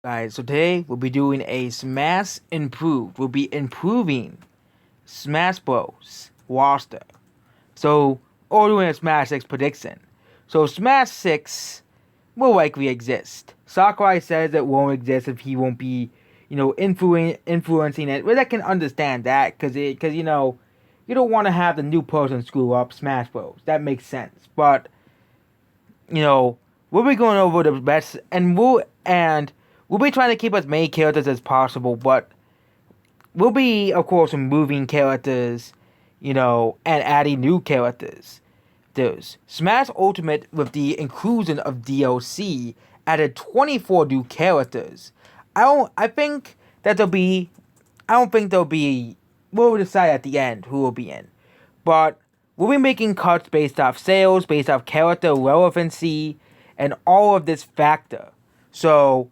Guys, so today we'll be doing a Smash Improved. We'll be improving Smash Bros. Roster. So, or doing a Smash 6 prediction. So, Smash 6 will likely exist. Sakurai says it won't exist if he won't be, influencing it. Well, I can understand that, because you don't want to have the new person screw up Smash Bros. That makes sense. But, you know, we'll be going over the best, and we'll be trying to keep as many characters as possible, but we'll be, of course, removing characters, and adding new characters. There's Smash Ultimate with the inclusion of DLC added 24 new characters. I think that there'll be, I don't think there'll be, we'll decide at the end who will be in. But we'll be making cuts based off sales, based off character relevancy, and all of this factor. So,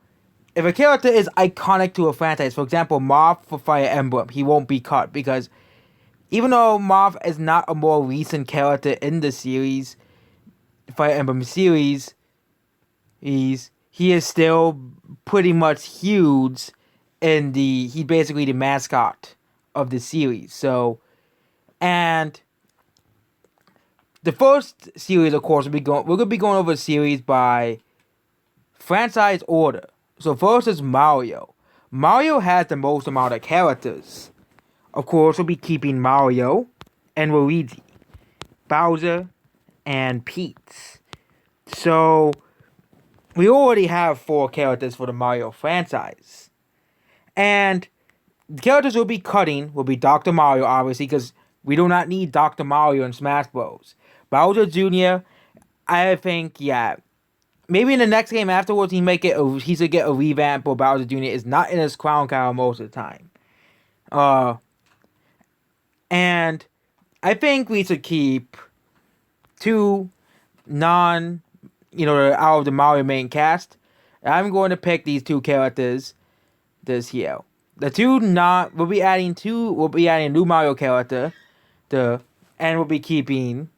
if a character is iconic to a franchise, for example, Marth for Fire Emblem, he won't be cut because even though Marth is not a more recent character in the series, Fire Emblem series, he is still pretty much huge he's basically the mascot of the series. So, and the first series, of course, we're gonna be going over the series by franchise order. So first is Mario. Mario has the most amount of characters. Of course, we'll be keeping Mario and Luigi, Bowser, and Peach. So we already have 4 characters for the Mario franchise. And the characters we'll be cutting will be Dr. Mario, obviously, because we do not need Dr. Mario in Smash Bros. Bowser Jr., I think, yeah, maybe in the next game afterwards he should get a revamp, but Bowser Jr. is not in his crown cowl most of the time. And I think we should keep 2 non, out of the Mario main cast. I'm going to pick these 2 characters this year. The 2 non, we'll be adding a new Mario character, and we'll be keeping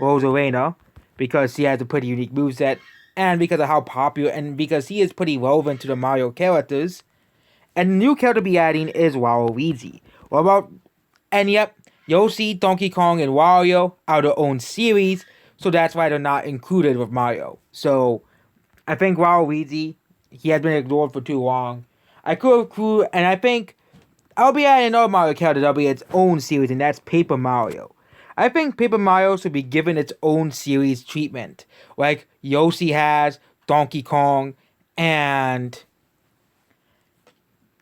Rosalina because she has a pretty unique moveset, and because of how popular, and because he is pretty relevant to the Mario characters. And the new character to be adding is Waluigi. What about, and yep, Yoshi, Donkey Kong, and Wario are their own series, so that's why they're not included with Mario. So, I think Waluigi, he has been ignored for too long. I could include, and I think I'll be adding another Mario character that'll be its own series, and that's Paper Mario. I think Paper Mario should be given its own series treatment, like Yoshi has, Donkey Kong, and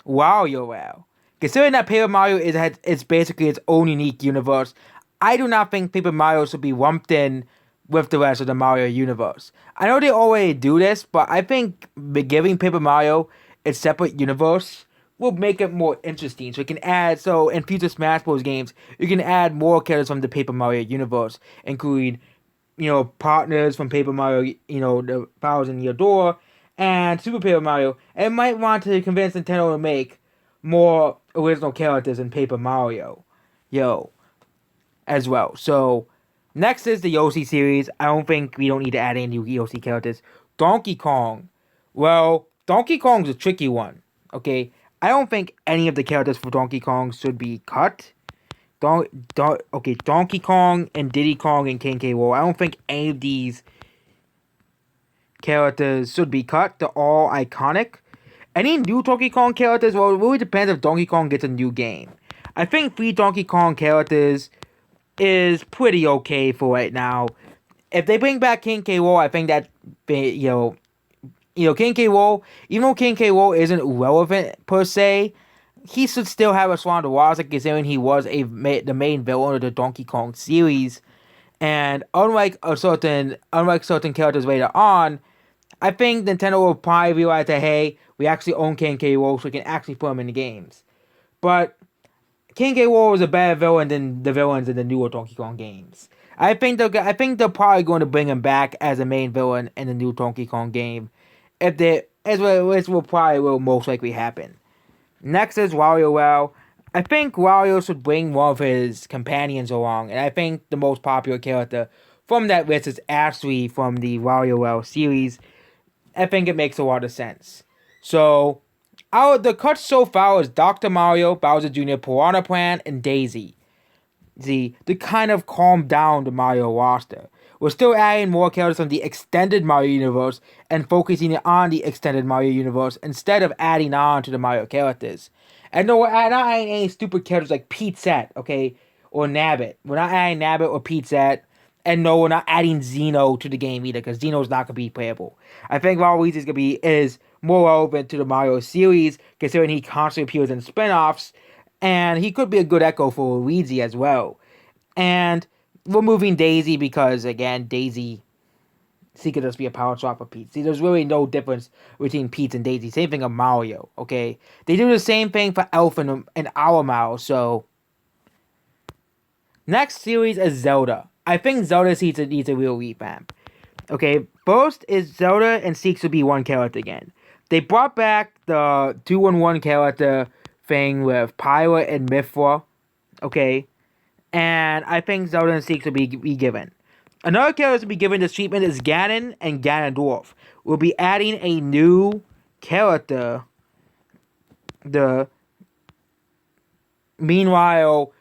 Wario will. Considering that Paper Mario is basically its own unique universe, I do not think Paper Mario should be lumped in with the rest of the Mario universe. I know they already do this, but I think giving Paper Mario its separate universe will make it more interesting. So you can add, so in future Smash Bros. Games, you can add more characters from the Paper Mario universe, including, partners from Paper Mario, the Bowser in Your Door, and Super Paper Mario. And might want to convince Nintendo to make more original characters in Paper Mario, as well. So, next is the Yoshi series. I don't think we don't need to add any new Yoshi characters. Donkey Kong. Well, Donkey Kong's a tricky one, okay? I don't think any of the characters for Donkey Kong should be cut. Donkey Kong and Diddy Kong and King K. Rool. I don't think any of these characters should be cut. They're all iconic. Any new Donkey Kong characters, well, it really depends if Donkey Kong gets a new game. I think 3 Donkey Kong characters is pretty okay for right now. If they bring back King K. Rool, I think that, King K. Rool, even though King K. Rool isn't relevant per se, he should still have a Swan Dewasa considering he was the main villain of the Donkey Kong series. And unlike certain characters later on, I think Nintendo will probably realize that, hey, we actually own King K. Rool, so we can actually put him in the games. But King K. Rool is a better villain than the villains in the newer Donkey Kong games. I think they're probably going to bring him back as a main villain in the new Donkey Kong game. Which will probably most likely happen. Next is Wario Well. I think Wario should bring one of his companions along, and I think the most popular character from that list is Ashley from the Wario Well series. I think it makes a lot of sense. So, the cuts so far is Dr. Mario, Bowser Jr., Piranha Plant, and Daisy. To kind of calm down the Mario roster. We're still adding more characters from the extended Mario universe and focusing on the extended Mario universe instead of adding on to the Mario characters. And no, we're not adding any stupid characters like Pete Set, okay, or Nabbit. We're not adding Nabbit or Pete Set. And no, we're not adding Xeno to the game either, because Xeno's not gonna be playable. I think Waluigi is more relevant to the Mario series, considering he constantly appears in spin-offs, and he could be a good echo for Luigi as well. And we're moving Daisy because, again, she could just be a power swap for Pete. See, there's really no difference between Pete and Daisy. Same thing of Mario, okay? They do the same thing for Elf and Owl, so... Next series is Zelda. I think Zelda needs a real revamp. Okay, first is Zelda and seeks to be one character again. They brought back the 2-in-1 character thing with Pyra and Mithra, okay? And I think Zelda and seeks will be given. Another character to be given this treatment is Ganon and Ganondorf. We'll be adding a new character. Meanwhile,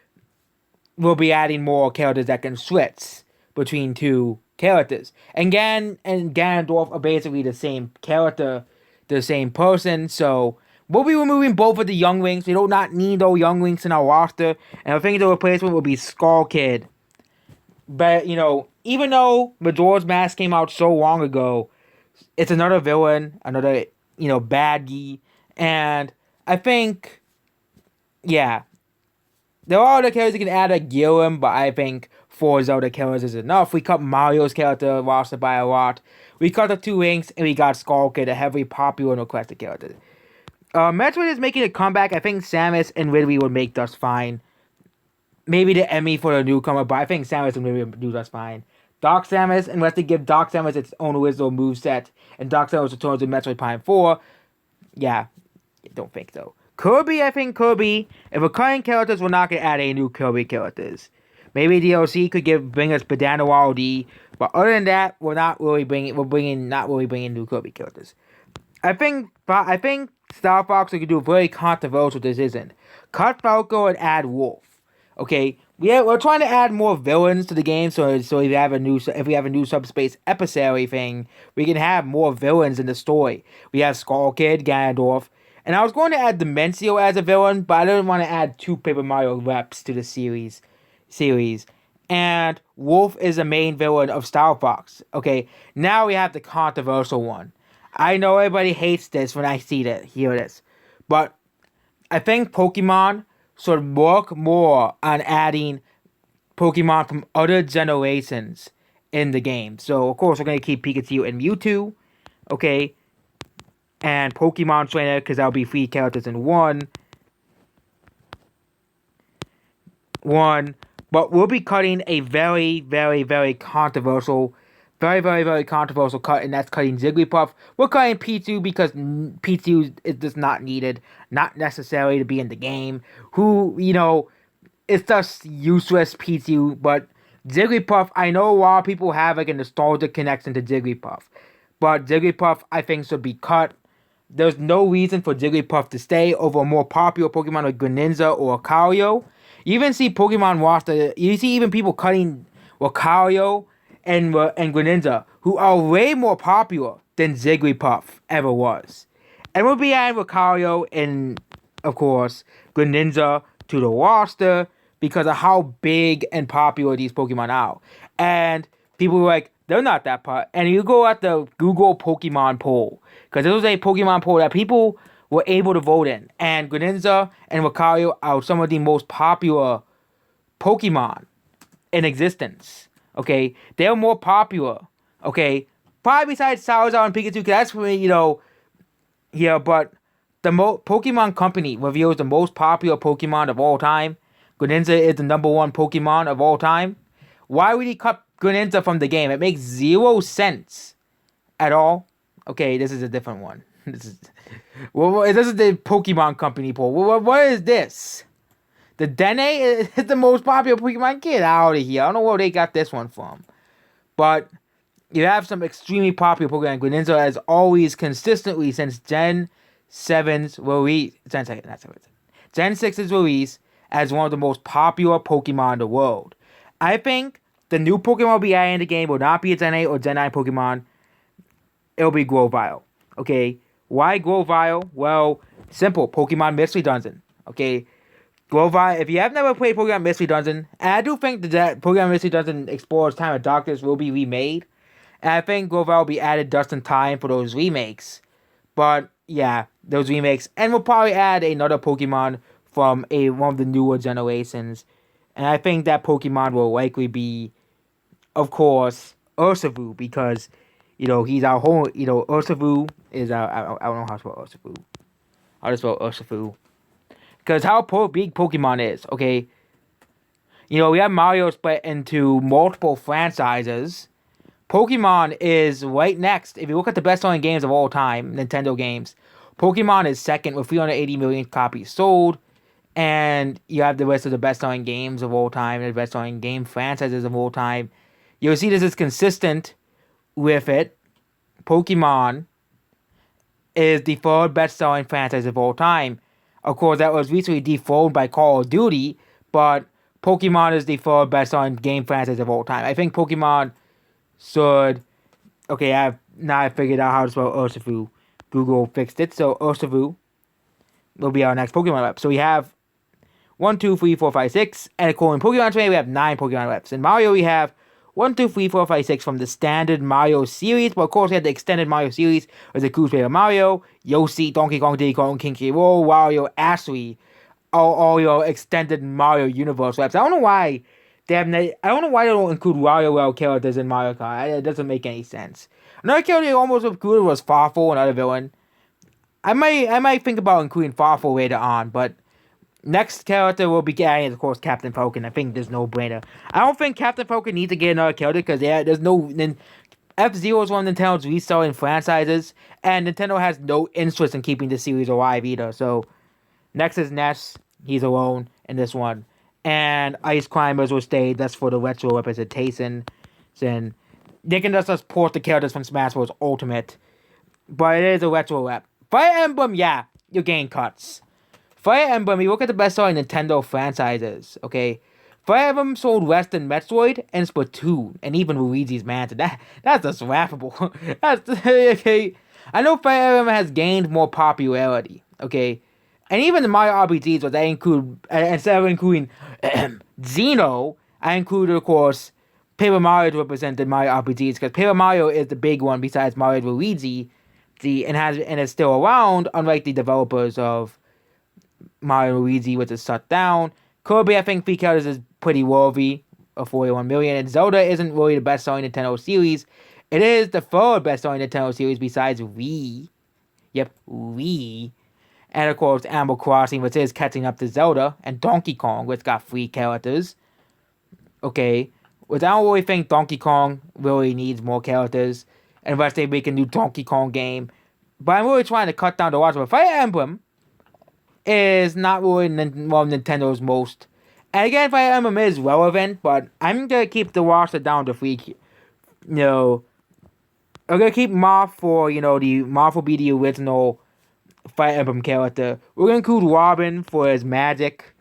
we'll be adding more characters that can switch between two characters. And Ganondorf are basically the same character, the same person, so we'll be removing both of the younglings. We do not need those younglings in our roster. And I think the replacement will be Skull Kid. But, even though Majora's Mask came out so long ago, it's another villain, another, baddie. And I think, yeah, there are other characters you can add like Gilliam, but I think 4 Zelda characters is enough. We cut Mario's character roster by a lot. We cut the 2 Links, and we got Skull Kid, a heavily popular and requested character. Metroid is making a comeback. I think Samus and Ridley would make just fine. Maybe the Emmy for the newcomer, but I think Samus and Ridley would do just fine. Dark Samus, unless they give Dark Samus its own original moveset, and Dark Samus returns in Metroid Prime 4, yeah, I don't think so. Kirby, I think Kirby. If we're cutting characters, we're not going to add any new Kirby characters. Maybe DLC could bring us Banana Waddle Dee, but other than that, we're not really bringing new Kirby characters. I think Star Fox could do a very controversial decision. Cut Falco and add Wolf. Okay, we're trying to add more villains to the game, so if we have a new subspace episode thing, we can have more villains in the story. We have Skull Kid, Ganondorf, and I was going to add Dimencio as a villain, but I didn't want to add 2 Paper Mario reps to the series. And Wolf is the main villain of Star Fox. Okay, now we have the controversial one. I know everybody hates this when I hear this, but I think Pokemon should work more on adding Pokemon from other generations in the game. So, of course, we're going to keep Pikachu and Mewtwo, okay, and Pokemon Trainer, because that'll be 3 characters in one. But we'll be cutting a very, very, very controversial cut, and that's cutting Jigglypuff. We're cutting Pichu because Pichu is just not needed, not necessary to be in the game. It's just useless Pichu, but Jigglypuff, I know a lot of people have like a nostalgic connection to Jigglypuff, but Jigglypuff, I think, should be cut. There's no reason for Jigglypuff to stay over a more popular Pokemon like Greninja or Lucario. You even see Pokemon roster, you see even people cutting Lucario and Greninja, who are way more popular than Jigglypuff ever was. And we'll be adding Lucario and, of course, Greninja to the roster because of how big and popular these Pokemon are. And people were like, they're not that popular. And you go at the Google Pokemon poll, because this was a Pokemon poll that people were able to vote in. And Greninja and Lucario are some of the most popular Pokemon in existence. Okay, they're more popular. Okay, probably besides Charizard and Pikachu, because that's for me, but the Pokemon Company reveals the most popular Pokemon of all time. Greninja is the number 1 Pokemon of all time. Why would he cut Greninja from the game? It makes 0 sense at all. Okay, this is a different one. This is the Pokemon Company poll. What is this? The Dene is the most popular Pokemon. Get out of here. I don't know where they got this one from. But you have some extremely popular Pokemon. Greninja has always consistently, since Gen 7's release, Gen 6, not 7, Gen 6's release as one of the most popular Pokemon in the world. I think the new Pokemon will be added in the game will not be a Gen 8 or Gen 9 Pokemon. It'll be Grovyle. Okay? Why Grovyle? Well, simple. Pokemon Mystery Dungeon. Okay? Grovyle, if you have never played Pokemon Mystery Dungeon, and I do think that Pokemon Mystery Dungeon Explorer's Time of Darkness will be remade, and I think Grovyle will be added just in time for those remakes. But, yeah, those remakes. And we'll probably add another Pokemon from one of the newer generations. And I think that Pokemon will likely be, of course, Urshifu, because, he's our whole, Urshifu is our, I don't know how to spell Urshifu. I'll just spell Urshifu. Because how big Pokemon is, okay? We have Mario split into multiple franchises. Pokemon is right next. If you look at the best-selling games of all time, Nintendo games, Pokemon is second with 380 million copies sold. And you have the rest of the best-selling games of all time, and the best-selling game franchises of all time. You'll see this is consistent with it. Pokemon is the third best-selling franchise of all time. Of course, that was recently dethroned by Call of Duty, but Pokemon is the third best-selling game franchise of all time. I think Pokemon should... Okay, I figured out how to spell Urshifu. Google fixed it, so Urshifu will be our next Pokemon rep. So we have 1, 2, 3, 4, 5, 6, and according to Pokemon Trainer, we have 9 Pokemon reps. In Mario, we have 1, 2, 3, 4, 5, 6 from the standard Mario series, but of course we have the extended Mario series, which includes Paper Mario, Yoshi, Donkey Kong, Diddy Kong, King K. Rool, Wario, Ashley, all your extended Mario universe reps. I don't know why they don't include Wario characters in Mario Kart. It doesn't make any sense. Another character they almost included was Falco, another villain. I might think about including Falco later on, but next character will be getting, of course, Captain Falcon. I think there's no brainer. I don't think Captain Falcon needs to get another character because there's no... F-Zero is one of Nintendo's reselling franchises, and Nintendo has no interest in keeping the series alive either. So, next is Ness. He's alone in this one. And Ice Climbers will stay. That's for the retro representation. Then they can just port the characters from Smash Bros. Ultimate. But it is a retro rep. Fire Emblem, yeah, you're getting cuts. Fire Emblem, you look at the best-selling Nintendo franchises, okay? Fire Emblem sold less than Metroid and Splatoon, and even Luigi's Mansion. That's just laughable. Okay. I know Fire Emblem has gained more popularity, okay? And even the Mario RPGs, which I include, instead of including Xeno, I included, of course, Paper Mario to represent the Mario RPGs, because Paper Mario is the big one besides Mario and Luigi, and is still around, unlike the developers of Mario and Luigi, which is shut down. Kirby, I think, 3 characters is pretty worthy of 41 million. And Zelda isn't really the best-selling Nintendo series. It is the third best-selling Nintendo series besides Wii. Yep, Wii. And, of course, Animal Crossing, which is catching up to Zelda. And Donkey Kong, which got 3 characters. Okay. Which I don't really think Donkey Kong really needs more characters, unless they make a new Donkey Kong game. But I'm really trying to cut down the watch. But Fire Emblem is not really one of Nintendo's most. And again, Fire Emblem is relevant, but I'm going to keep the roster down to 3. I'm going to keep Marth for, Marth will be the original Fire Emblem character. We're going to include Robin for his magic.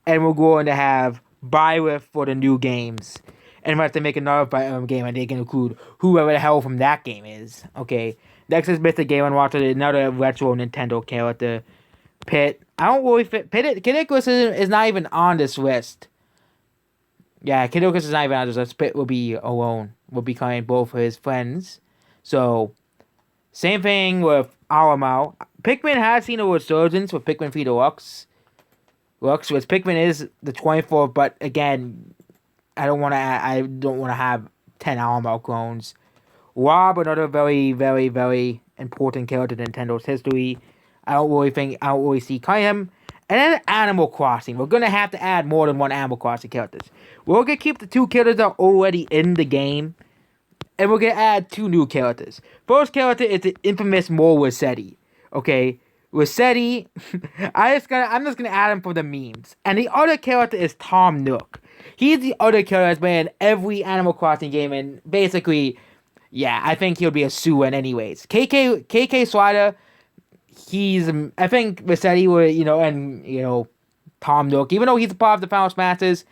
And we're going to have Byleth for the new games. And we have to make another Fire Emblem game, and they can include whoever the hell from that game is. Okay. Next is Mr. Game & Watch, another retro Nintendo character. Pit. I don't really fit. Kid Icarus is not even on this list. Yeah, Kid Icarus is not even on this list. Pit will be alone. Will be coming both of his friends. So, same thing with Alamo. Pikmin has seen a resurgence with Pikmin 3 Deluxe. Which Pikmin is the 24th, but again, I don't want to have 10 Alamo clones. Rob, another very, very, very important character in Nintendo's history. I don't really see him. And then Animal Crossing. We're going to have to add more than 1 Animal Crossing characters. We're going to keep the 2 characters that are already in the game. And we're going to add 2 new characters. First character is the infamous Mo Rossetti. Okay? Rossetti, I'm just going to add him for the memes. And the other character is Tom Nook. He's the other character that's been in every Animal Crossing game. And basically, yeah, I think he'll be a Suen anyways. KK Slider... I think Vassetti would, and, Tom Nook, even though he's a part of the Final Smashers,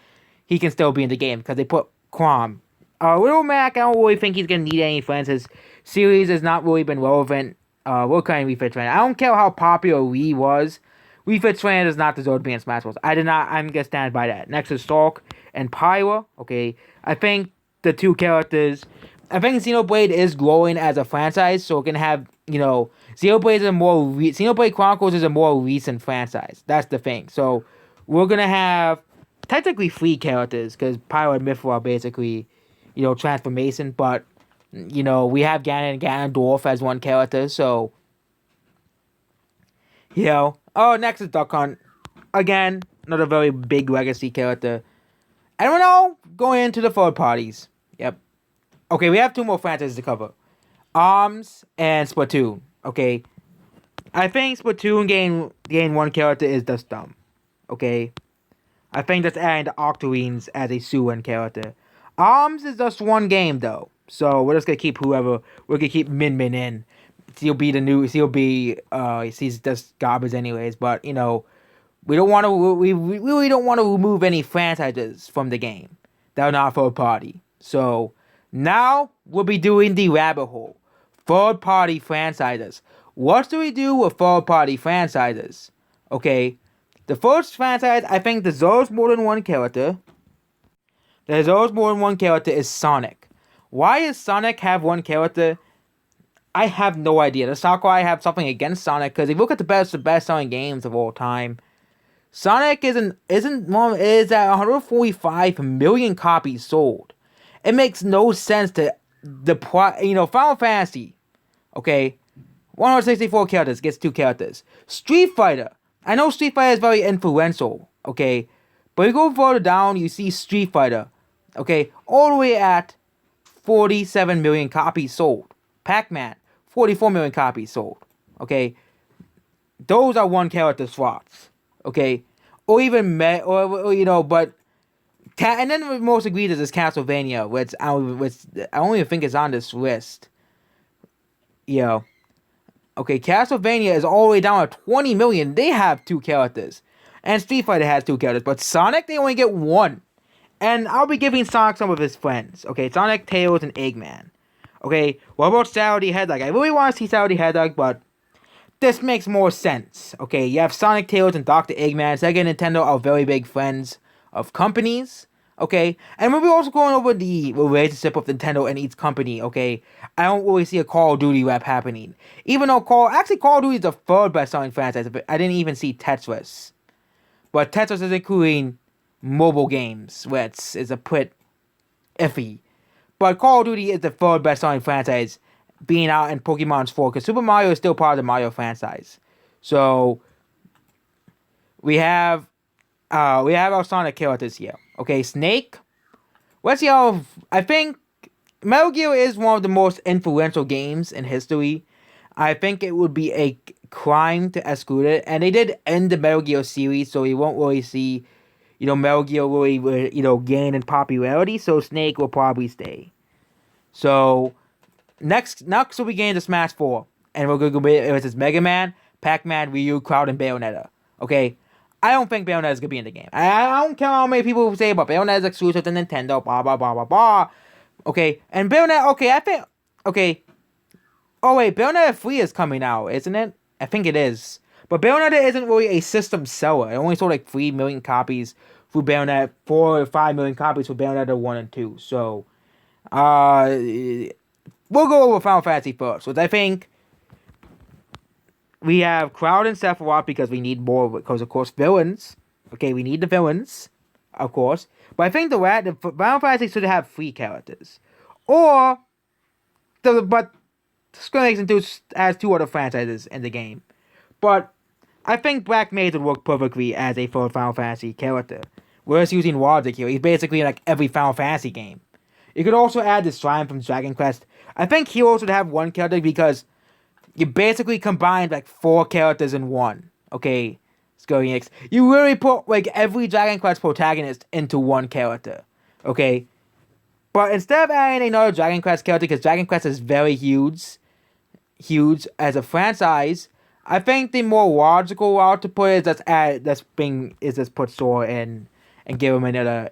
he can still be in the game because they put Quam. Little Mac, I don't really think he's going to need any friends. His series has not really been relevant. What kind of refit trend? I don't care how popular Wii was. Refit trend does not deserve to be in Smash Bros. I'm going to stand by that. Next is Stalk and Pyro. Okay. I think the two characters. I think Xenoblade is growing as a franchise, so it can have, Xenoblade Xenoblade Chronicles is a more recent franchise. That's the thing. So we're gonna have technically 3 characters because Pyro and Mythra are basically, transformation. But we have Ganon and Ganondorf as one character. So next is Duck Hunt. Again, another very big legacy character. And we're now going into the third parties. Yep. Okay, we have 2 more franchises to cover. ARMS and Splatoon. Okay. I think Splatoon gain 1 character is just dumb. Okay. I think that's adding the Octarines as a Suan character. ARMS is just 1 game though. So we're just gonna keep we're gonna keep Min in. He's just garbage anyways, but we really don't want to remove any franchises from the game that are not third party. So now we'll be doing the rabbit hole. Third party franchises. What do we do with third party franchises? Okay. The first franchise I think deserves more than 1 character. That deserves more than 1 character is Sonic. Why does Sonic have 1 character? I have no idea. The Soccer I have something against Sonic because if you look at the best selling games of all time, Sonic is at 145 million copies sold. It makes no sense to Final Fantasy. Okay, 164 characters gets 2 characters. Street Fighter. I know Street Fighter is very influential. Okay, but you go further down, you see Street Fighter. Okay, all the way at 47 million copies sold. Pac-Man, 44 million copies sold. Okay, those are 1 character slots. Okay, or even but. And then the most egregious is Castlevania, which I don't even think is on this list. Okay, Castlevania is all the way down to 20 million. They have 2 characters. And Street Fighter has 2 characters. But Sonic, they only get 1. And I'll be giving Sonic some of his friends. Okay, Sonic, Tails, and Eggman. Okay, what about Saturday Hedgehog? I really want to see Saturday Hedgehog, but this makes more sense. Okay, you have Sonic, Tails, and Dr. Eggman. Sega and Nintendo are very big friends of companies. Okay, and we'll be also going over the relationship of Nintendo and each company. Okay, I don't really see a Call of Duty rep happening. Even though Call of Duty is the 3rd best-selling franchise. I didn't even see Tetris, but Tetris is including mobile games, which is a bit iffy. But Call of Duty is the 3rd best-selling franchise, being out in Pokemon's 4, because Super Mario is still part of the Mario franchise. So we have our Sonic characters here. Okay, Snake. Let's see how. I think Metal Gear is one of the most influential games in history. I think it would be a crime to exclude it. And they did end the Metal Gear series, so you won't really see, Metal Gear really, gain in popularity. So Snake will probably stay. So next we'll be getting to Smash 4, and we're gonna go with Mega Man, Pac-Man, Ryu, Cloud, and Bayonetta. Okay. I don't think Bayonetta is going to be in the game. I don't care how many people say about Bayonetta is exclusive to Nintendo, blah, blah, blah, blah, blah. Okay, and Bayonetta, Bayonetta 3 is coming out, isn't it? I think it is. But Bayonetta isn't really a system seller. It only sold like 3 million copies for Bayonetta, 4 or 5 million copies for Bayonetta 1 and 2. So, we'll go over Final Fantasy first, which I think we have Cloud and Sephiroth because we need more, because of course villains. Okay, we need the villains, of course. But I think the Final Fantasy should have 3 characters, but Square Enix has 2 other franchises in the game. But I think Black Mage would work perfectly as a 3rd Final Fantasy character. We're just using logic here. He's basically like every Final Fantasy game. You could also add the Slime from Dragon Quest. I think Heroes would have 1 character because you basically combined like 4 characters in 1. Okay, Square Enix. You really put like every Dragon Quest protagonist into 1 character. Okay, but instead of adding another Dragon Quest character, because Dragon Quest is very huge as a franchise, I think the more logical route to put it is just put Sora in and give him another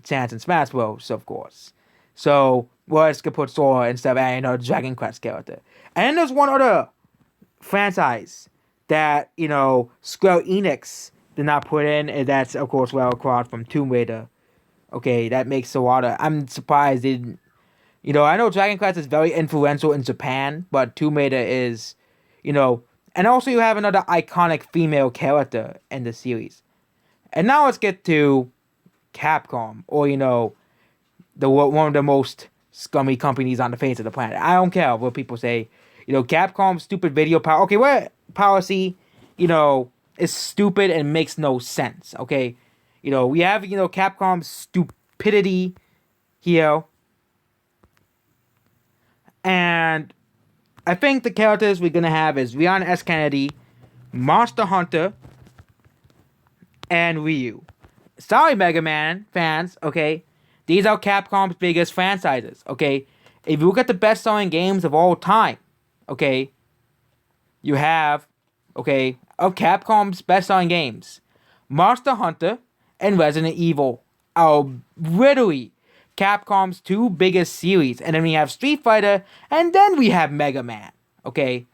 chance in Smash Bros. Of course. So let's put Sora instead of adding another Dragon Quest character. And then there's one other franchise that Square Enix did not put in, and that's of course well across from Tomb Raider. Okay, that makes a lot of. I'm surprised they didn't. I know Dragon Quest is very influential in Japan, but Tomb Raider is, and also you have another iconic female character in the series. And now let's get to Capcom, or one of the most scummy companies on the face of the planet. I don't care what people say. Capcom's stupid video power. Okay, what policy, is stupid and makes no sense. Okay, we have Capcom's stupidity here, and I think the characters we're gonna have is Leon S. Kennedy, Monster Hunter, and Ryu. Sorry, Mega Man fans. Okay, these are Capcom's biggest franchises. Okay, if you look at the best-selling games of all time, okay, you have, of Capcom's best-selling games, Monster Hunter and Resident Evil are literally Capcom's two biggest series. And then we have Street Fighter, and then we have Mega Man. Okay,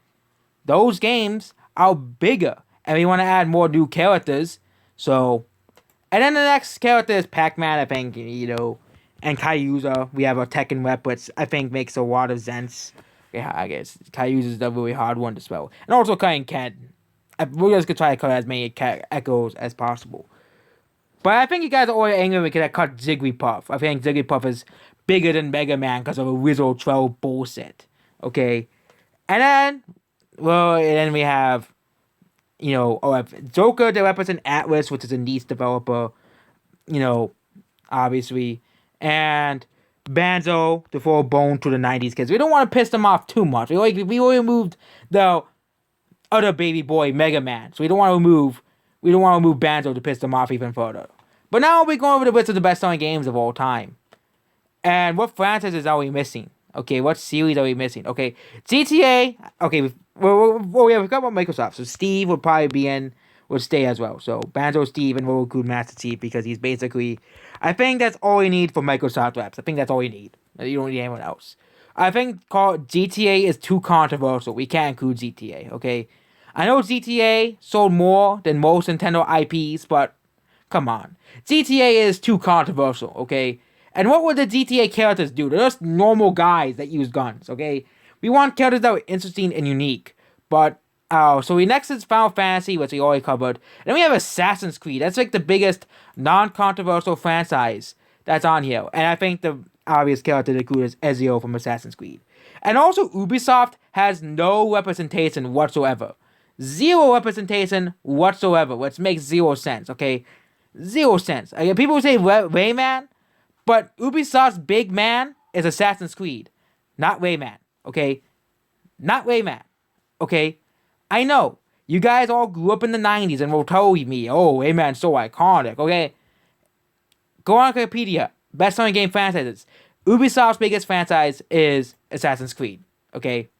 those games are bigger, and we want to add more new characters. So, and then the next character is Pac-Man, I think, and Kaiusa. We have a Tekken rep, which I think makes a lot of sense. Yeah, I guess Kaiusa is a really hard one to spell. And also Ken. We're just gonna try to cut as many echoes as possible. But I think you guys are all angry because I cut Jigglypuff. I think Jigglypuff is bigger than Mega Man because of a Wizard Troll bullshit. Okay? And then we have, Joker that represents Atlas, which is a niche developer, obviously. And Banjo to throw a bone to the 90s kids. We don't want to piss them off too much. We already removed the other baby boy, Mega Man. So we don't want to remove Banjo to piss them off even further. But now we're going over the list of the best-selling games of all time. And what franchises are we missing? Okay, what series are we missing? Okay, GTA. Okay, we've got about Microsoft. So Steve would stay as well. So Banjo Steve and we'll include Master Chief because he's basically, I think that's all you need for Microsoft reps. I think that's all you need. You don't need anyone else. I think GTA is too controversial. We can't include GTA, okay? I know GTA sold more than most Nintendo IPs, but come on. GTA is too controversial, okay? And what would the GTA characters do? They're just normal guys that use guns, okay? We want characters that are interesting and unique. But, so next is Final Fantasy, which we already covered. And then we have Assassin's Creed. That's like the biggest non-controversial franchise that's on here. And I think the obvious character to include is Ezio from Assassin's Creed. And also, Ubisoft has no representation whatsoever. Zero representation whatsoever, which makes zero sense, okay? Zero sense. People say Rayman, but Ubisoft's big man is Assassin's Creed, not Rayman, okay? Not Rayman, okay? I know, you guys all grew up in the 90s and will tell me, oh, Rayman's so iconic, okay? Go on Wikipedia, best-selling game franchises. Ubisoft's biggest franchise is Assassin's Creed, okay?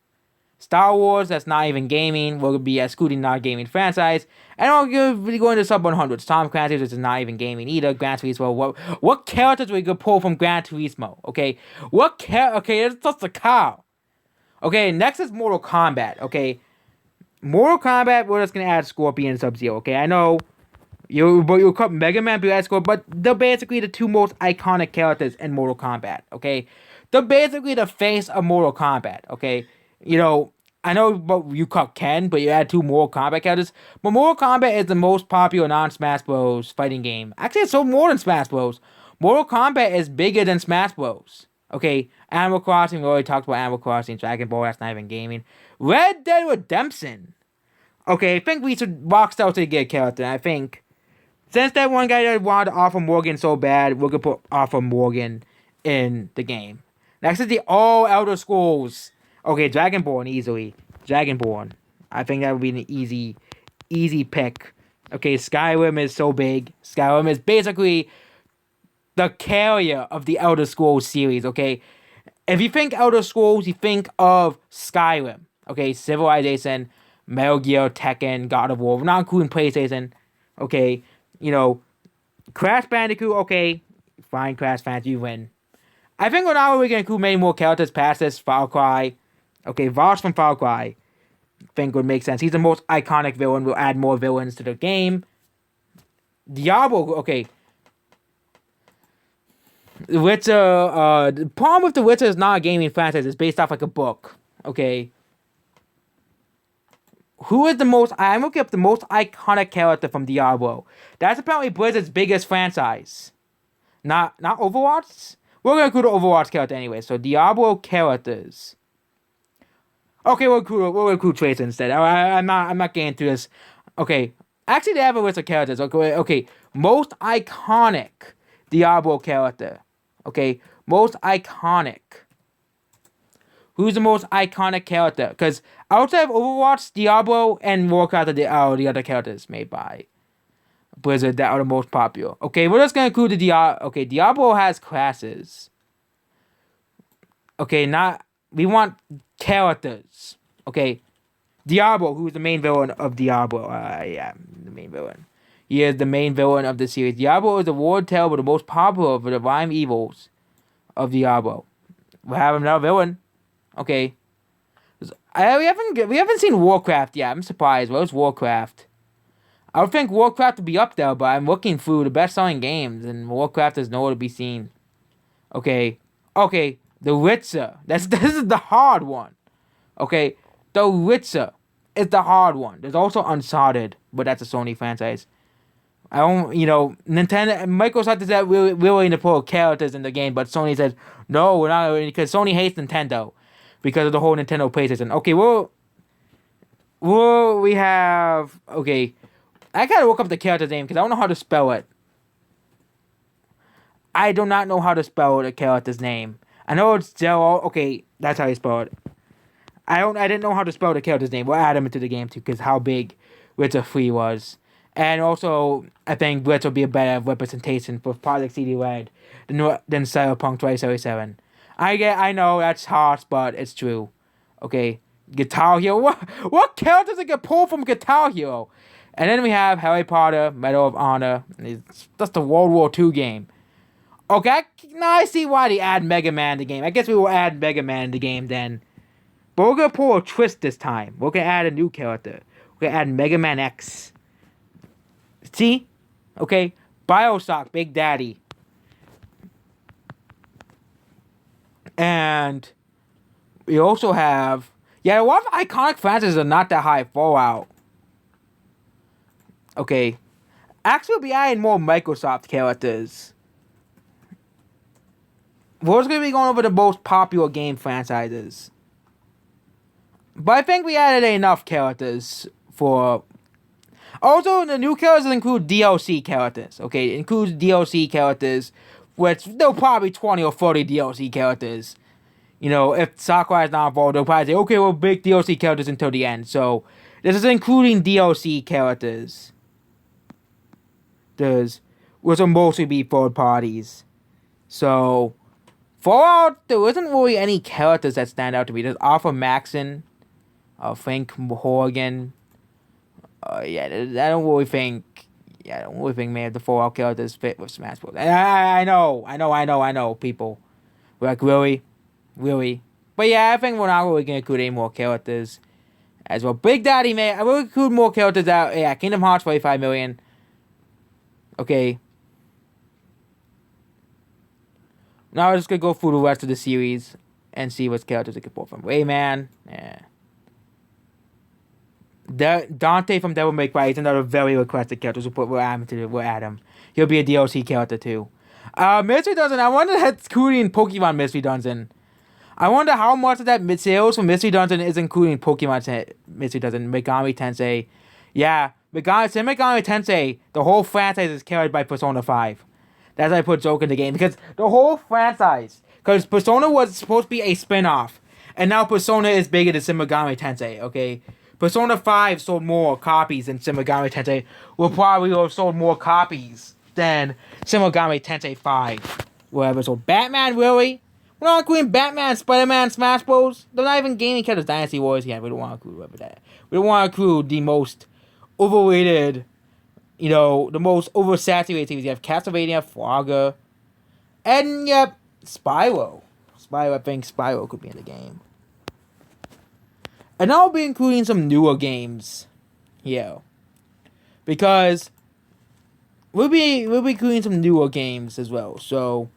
Star Wars, that's not even gaming, will be excluding non-gaming franchise. And I'll be going to sub-100s. Tom Clancy's, which is not even gaming either. Gran Turismo, what characters we could pull from Gran Turismo, okay? Okay, it's just a cow. Okay, next is Mortal Kombat, okay? Mortal Kombat, we're just gonna add Scorpion and Sub-Zero, okay? I know, you'll cut Mega Man, but they're basically the two most iconic characters in Mortal Kombat, okay? They're basically the face of Mortal Kombat, okay? I know you cut Ken, but you add two Mortal Kombat characters. But Mortal Kombat is the most popular non-Smash Bros. Fighting game. Actually, it's sold more than Smash Bros. Mortal Kombat is bigger than Smash Bros. Okay, Animal Crossing, we already talked about Animal Crossing. Dragon Ball, that's not even gaming. Red Dead Redemption. Okay, I think we should Rockstar to get a character. I think, since that one guy that wanted to offer Morgan so bad, we're going to put Arthur Morgan in the game. Next is the All Elder Scrolls. Okay, Dragonborn, easily. Dragonborn. I think that would be an easy pick. Okay, Skyrim is so big. Skyrim is basically the carrier of the Elder Scrolls series, okay? If you think Elder Scrolls, you think of Skyrim. Okay, Civilization. Metal Gear, Tekken, God of War. We're not including PlayStation. Okay, Crash Bandicoot. Okay, fine, Crash fans, you win. I think we're not really gonna include many more characters past this. Far Cry. Okay, Voss from Far Cry. I think would make sense. He's the most iconic villain. We'll add more villains to the game. Diablo. Okay. The Witcher, the problem with The Witcher is not a gaming franchise. It's based off like a book. Okay. Who is the most... I'm looking up the most iconic character from Diablo. That's apparently Blizzard's biggest franchise. Not Overwatch? We're going to include the Overwatch character anyway. So Diablo characters. Okay, we'll include Tracer instead. I'm not getting through this. Okay. Actually, they have a list of characters. Okay. Most iconic Diablo character. Okay, most iconic. Who's the most iconic character? Because outside of Overwatch, Diablo, and Warcraft are the other characters made by Blizzard that are the most popular. Okay, we're just going to include the Diablo. Okay, Diablo has classes. Okay, we want characters. Okay, Diablo, who's the main villain of Diablo. The main villain. He is the main villain of the series. Diablo is the ward tale, but the most popular of the divine evils of Diablo. We have another villain. Okay. We haven't seen Warcraft yet. I'm surprised. Where's Warcraft? I would think Warcraft would be up there, but I'm looking through the best-selling games, and Warcraft is nowhere to be seen. Okay. The Witcher. This is the hard one. Okay. The Witcher is the hard one. There's also Uncharted, but that's a Sony franchise. I don't, Nintendo, Microsoft is that willing to put characters in the game, but Sony says, no, we're not, because Sony hates Nintendo because of the whole Nintendo PlayStation. Okay, we have, okay, I gotta look up the character's name because I don't know how to spell it. I do not know how to spell the character's name. I know it's Zelda, okay, that's how you spell it. I didn't know how to spell the character's name. We'll add him into the game too because how big Witcher 3 was. And also, I think Blitz will be a better representation for Project CD Red than Cyberpunk 2077. I know that's harsh, but it's true. Okay, Guitar Hero. What characters get pulled from Guitar Hero? And then we have Harry Potter, Medal of Honor. That's the World War II game. Okay, now I see why they add Mega Man in the game. I guess we will add Mega Man in the game then. But we're going to pull a twist this time. We're going to add a new character. We're going to add Mega Man X. See? Okay. Bioshock, Big Daddy. And we also have... Yeah, a lot of iconic franchises are not that high. Fallout. Okay. Actually, we'll be adding more Microsoft characters. We're just going to be going over the most popular game franchises. But I think we added enough characters for... Also, the new characters include DLC characters. Okay, it includes DLC characters, which there'll probably 20 or 40 DLC characters. If Sakurai is not involved, they'll probably say, okay, we'll make DLC characters until the end. So, this is including DLC characters. Which will mostly be third parties. So, Fallout, there isn't really any characters that stand out to me. There's Arthur Maxon, Frank Horgan. I don't really think many of the Fallout characters fit with Smash Bros. I know, people. We're like, really? But yeah, I think we're not really going to include any more characters as well. Big Daddy, I will include more characters out. Yeah, Kingdom Hearts, 45 million. Okay. Now we're just going to go through the rest of the series and see what characters we can pull from. Rayman, yeah. Dante from Devil May Cry is another very requested character, so we'll add him. He'll be a DLC character too. Mystery Dungeon, I wonder if that's including Pokemon Mystery Dungeon. I wonder how much of that sales from Mystery Dungeon is including Pokemon Mystery Dungeon, Megami Tensei. Yeah, Megami Tensei, the whole franchise is carried by Persona 5. That's why I put Joke in the game, because the whole franchise, because Persona was supposed to be a spin-off, and now Persona is bigger than Shin Megami Tensei, okay? Persona 5 sold more copies than Shin Megami Tensei. Will probably have sold more copies than Shin Megami Tensei 5. Whatever. So Batman, really? We're not including Batman, Spider-Man, Smash Bros. They're not even gaming characters. Dynasty Warriors yet. We don't want to include whatever that. We don't want to include the most overrated, the most oversaturated series. You have Castlevania, Frogger, and yep, Spyro. I think Spyro could be in the game. And I'll be including some newer games here. Because we'll be including some newer games as well. So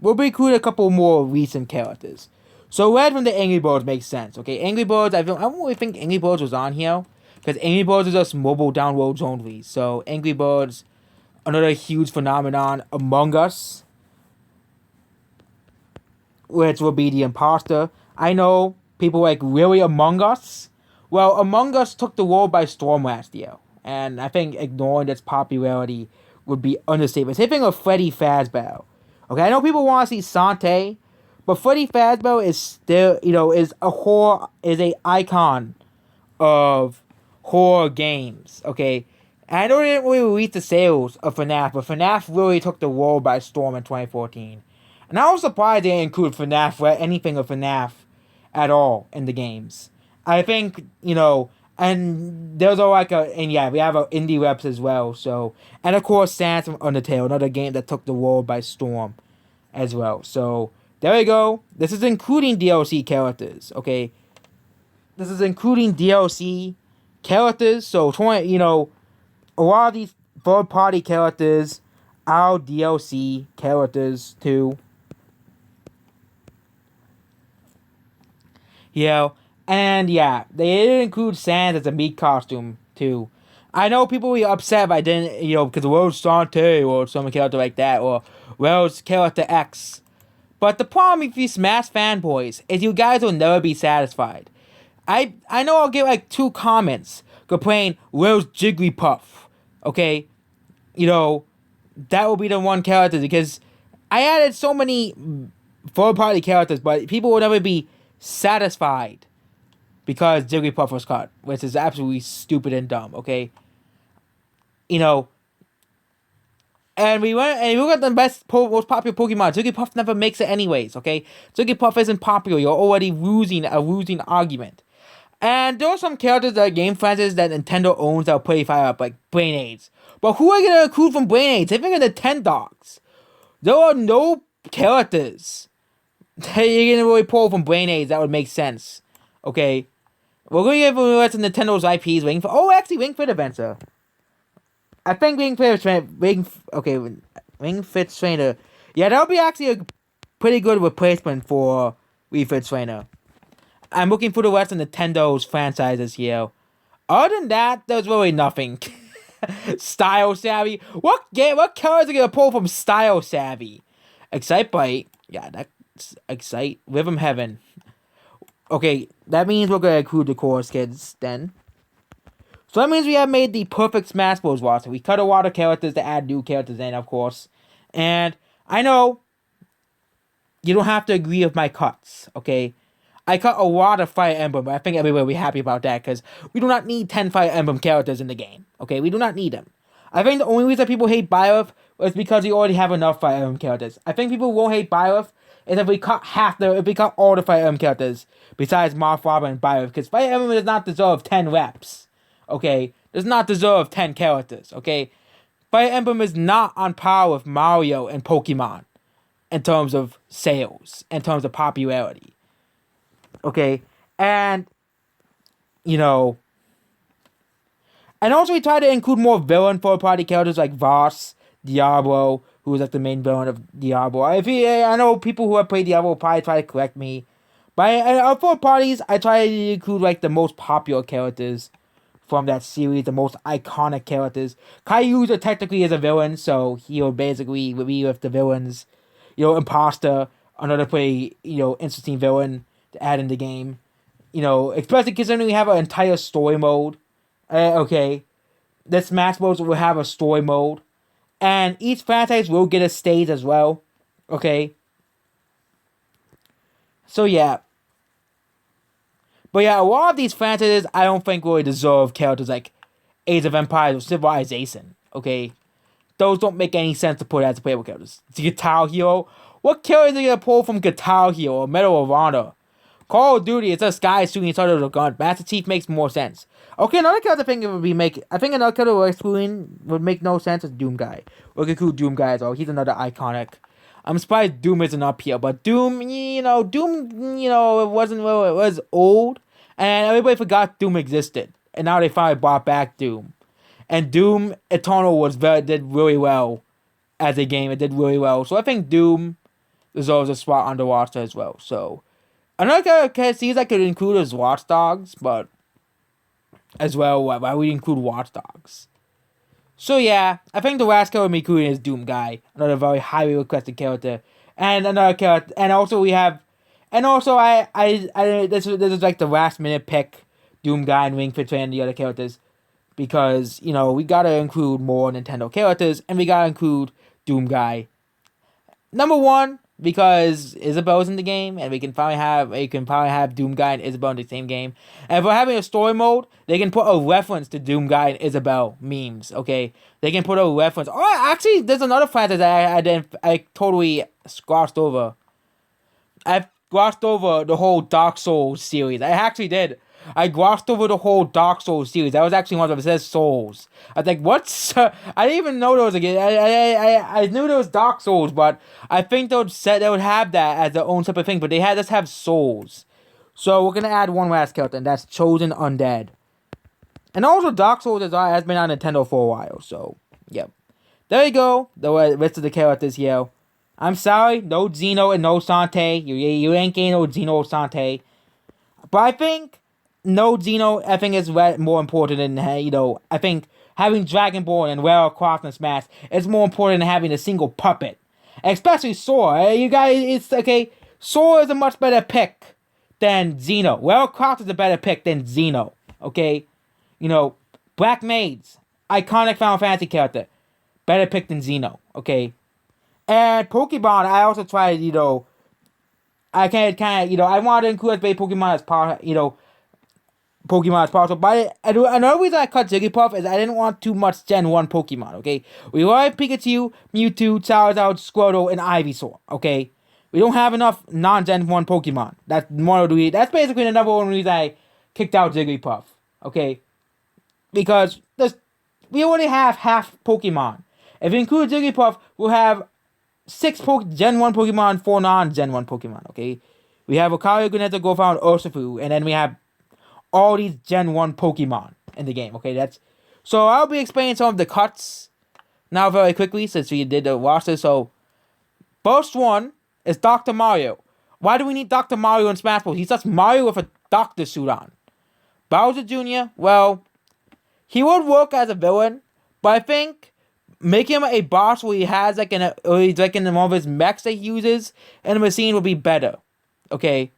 we'll be including a couple more recent characters. So Red from the Angry Birds makes sense. Okay, Angry Birds, I don't really think Angry Birds was on here. Because Angry Birds is just mobile downloads only. So Angry Birds, another huge phenomenon. Among Us, which will be the imposter. I know people like, really, Among Us? Well, Among Us took the world by storm last year. And I think ignoring its popularity would be understatement. Same thing with Freddy Fazbear. Okay, I know people want to see Sante, but Freddy Fazbear is still, is a icon of horror games. Okay, and I know they didn't really release the sales of FNAF, but FNAF really took the world by storm in 2014. And I was surprised they didn't include FNAF or anything of FNAF at all in the games. I think, and there's we have indie reps as well, so, and of course Sans from Undertale, another game that took the world by storm as well. So, there we go. This is including DLC characters, okay? This is including DLC characters, so, a lot of these third-party characters are DLC characters, too. And yeah, they didn't include Sans as a meat costume, too. I know people will be upset if I didn't, because the world's Sante or some character like that, or World's Character X. But the problem with you Smash fanboys is you guys will never be satisfied. I know I'll get like 2 comments complaining, where's Jigglypuff? Okay? That will be the one character because I added so many third-party characters, but people will never be satisfied because Jigglypuff was cut, which is absolutely stupid and dumb, okay? And we look at the most popular Pokemon. Jigglypuff never makes it anyways, okay? Jigglypuff isn't popular. You're already losing argument. And there are some characters that are game franchises that Nintendo owns that are pretty fire up, like Brain Aids. But who are you going to include from Brain Aids? If you're the 10 dogs, there are no characters that you're going to really pull from Brain Aids that would make sense. Okay? We're going to give the rest of Nintendo's IPs. Ring Fit Adventure. I think Ring Fit Trainer. Yeah, that would be actually a pretty good replacement for Ring Fit Trainer. I'm looking for the rest of Nintendo's franchises here. Other than that, there's really nothing. Style Savvy. What characters are gonna pull from Style Savvy? Excitebike. Yeah, that's Excite. Rhythm Heaven. Okay, that means we're gonna include the chorus kids then. So that means we have made the perfect Smash Bros. Roster. We cut a lot of characters to add new characters in, of course. And I know you don't have to agree with my cuts, okay? I cut a lot of Fire Emblem, but I think everybody will be happy about that because we do not need 10 Fire Emblem characters in the game. Okay, we do not need them. I think the only reason people hate Byleth is because we already have enough Fire Emblem characters. I think people won't hate Byleth is if we cut all the Fire Emblem characters besides Marthwaba and Byleth, because Fire Emblem does not deserve 10 reps. Okay, does not deserve 10 characters. Okay, Fire Emblem is not on par with Mario and Pokemon in terms of sales, in terms of popularity. Okay, and and also we try to include more villain third-party characters like Voss, Diablo, who is like the main villain of Diablo. I know people who have played Diablo will probably try to correct me, but third parties, I try to include like the most popular characters from that series, the most iconic characters. Kyuza technically is a villain, so he'll basically be with the villains. Imposter, another pretty interesting villain to add in the game, especially considering we have an entire story mode. Okay, this Smash Bros. Will have a story mode, and each franchise will get a stage as well. Okay, so yeah, but yeah, a lot of these franchises I don't think really deserve characters like Age of Empires or Civilization. Okay, those don't make any sense to put as playable characters. Guitar Hero. What character are you gonna pull from Guitar Hero or Medal of Honor? Call of Duty, it's just guys shooting each other with a gun. Master Chief makes more sense. Okay, another character I think it would be I think another character we're excluding would make no sense is Doom Guy. We could include Doom Guy as well. He's another iconic. I'm surprised Doom isn't up here, but Doom, it wasn't, well, it was old, and everybody forgot Doom existed, and now they finally brought back Doom. And Doom Eternal did really well as a game. It did really well. So I think Doom deserves a spot on the roster as well. So another character I could include is Watch Dogs, but as well, why would we include Watch Dogs? So yeah, I think the last character we're including is Doom Guy, another very highly requested character, and another character, and also we have, and also this is like the last minute pick, Doom Guy and Ring Fit and the other characters. Because, we gotta include more Nintendo characters, and we gotta include Doom Guy. Number one, because Isabel's in the game, and you can probably have Doom Guy and Isabel in the same game. And if we're having a story mode, they can put a reference to Doom Guy and Isabel memes, okay? They can put a reference. Oh, actually, there's another franchise I totally glossed over. I glossed over the whole Dark Souls series. I actually did. I glossed over the whole Dark Souls series. That was actually one of them. It says Souls. I was like, what's... I didn't even know there was a game. I knew there was Dark Souls, but I think they would have that as their own separate thing. But they just have Souls. So we're going to add one last character, and that's Chosen Undead. And also Dark Souls has been on Nintendo for a while. So, yep. There you go. The rest of the characters here. I'm sorry. No Xeno and no Sante. You ain't getting no Xeno or Sante. But I think... No Xeno, I think, is more important than, I think having Dragonborn and Lara Croft and Smash is more important than having a single puppet. Especially Sora. You guys, it's okay. Sora is a much better pick than Xeno. Lara Croft is a better pick than Xeno. Okay? Black Maids, iconic Final Fantasy character. Better pick than Xeno. Okay? And Pokemon, I also tried, I I wanted to include as Pokemon as part, Pokemon as possible. But another reason I cut Jigglypuff is I didn't want too much Gen 1 Pokemon, okay? We already have Pikachu, Mewtwo, Charizard, Squirtle, and Ivysaur, okay? We don't have enough non-Gen 1 Pokemon. That's basically the number one reason I kicked out Jigglypuff, okay? Because we already have half Pokemon. If we include Jigglypuff, we'll have 6 Gen 1 Pokemon, 4 non-Gen 1 Pokemon, okay? We have Lucario, Gunetta, Gotham, and Urshifu, and then we have all these Gen 1 Pokemon in the game, okay? So I'll be explaining some of the cuts now very quickly since we did the roster. So, first one is Dr. Mario. Why do we need Dr. Mario in Smash Bros? He's just Mario with a doctor suit on. Bowser Jr., well, he would work as a villain, but I think making him a boss where he has he's in one of his mechs that he uses in a machine would be better, okay?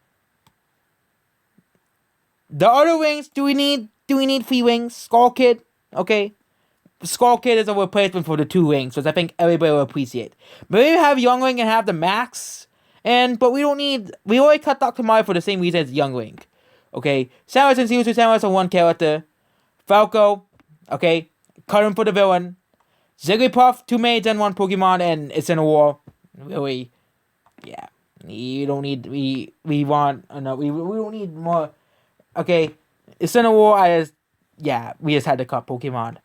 The other wings, do we need 3 wings? Skull Kid, okay. Skull Kid is a replacement for the 2 wings, which I think everybody will appreciate. Maybe have Young Wing and have the max, but we already cut Dr. Mario for the same reason as Young Wing, okay. Samus and Zero Samus are 1 character. Falco, okay, cut him for the villain. Jigglypuff, 2 many Gen 1 Pokemon, and it's in a war. Really, yeah. You don't need, we don't need more. Okay, it's in a war. We just had to cut Pokemon.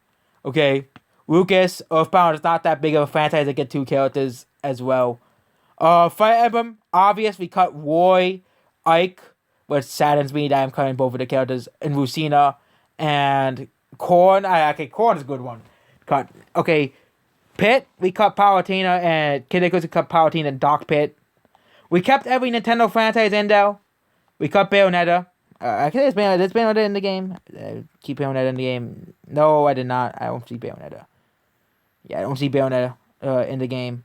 Okay, Lucas, Earthbound is not that big of a franchise to get 2 characters as well. Fire Emblem, obvious, we cut Roy, Ike, which saddens me that I'm cutting both of the characters, and Lucina, and Korn. Korn is a good one. Cut. Okay, Pit, we cut Palutena, and Kid Icarus, we cut Palutena and Doc Pit. We kept every Nintendo franchise in there. We cut Bayonetta. There's Bayonetta in the game. Keep Bayonetta in the game. No, I did not. I don't see Bayonetta. Yeah, I don't see Bayonetta in the game.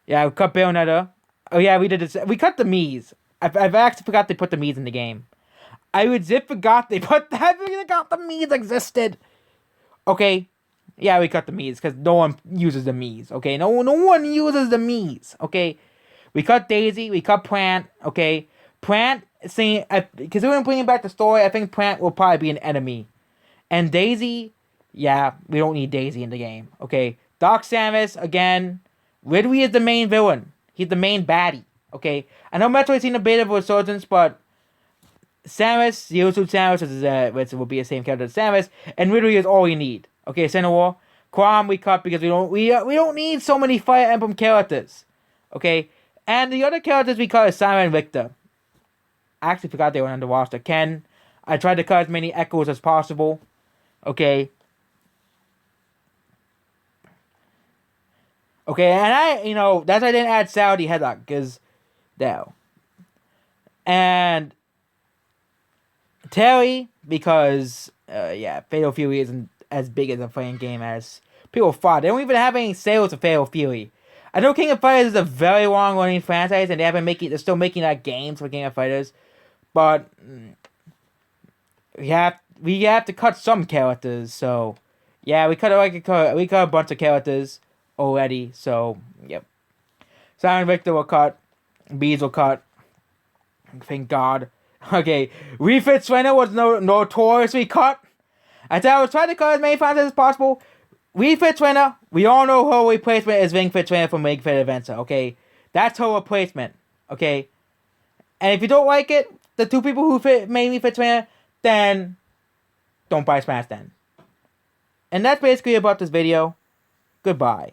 Yeah, we cut Bayonetta. Oh yeah, we did this. We cut the Mii's. I've actually forgot they put the Mii's in the game. I legit forgot they put that. I forgot the Mii's existed. Okay. Yeah, we cut the Mii's because no one uses the Mii's. Okay, no one uses the Mii's. Okay, we cut Daisy. We cut Plant. Okay, Plant. Because we're bringing back the story, I think Plant will probably be an enemy. And Daisy, yeah, we don't need Daisy in the game. Okay, Doc Samus, again, Ridley is the main villain. He's the main baddie. Okay, I know Metroid's seen a bit of a resurgence, but Samus, Zero Suit Samus, which will be the same character as Samus, and Ridley is all you need. Okay, Center War. Quam we cut because we don't need so many Fire Emblem characters. Okay, and the other characters we cut is Simon and Victor. I actually forgot they were on the roster. Ken. I tried to cut as many echoes as possible. Okay. Okay, and that's why I didn't add Saudi Headlock, because, no. And Terry, because, Fatal Fury isn't as big as a fighting game as people thought. They don't even have any sales of Fatal Fury. I know King of Fighters is a very long-running franchise, and they're still making games for King of Fighters, but we have to cut some characters. So yeah, we cut a bunch of characters already. So yep, Simon and Victor will cut, Bees will cut. Thank God. Okay, Refit Trainer was notoriously cut. I was trying to cut as many franchises as possible. Refit Trainer, we all know her replacement is Ring Fit Trainer from Ring Fit Adventure, okay? That's her replacement, okay? And if you don't like it, the two people who made Ring Fit Trainer, then don't buy Smash then. And that's basically about this video. Goodbye.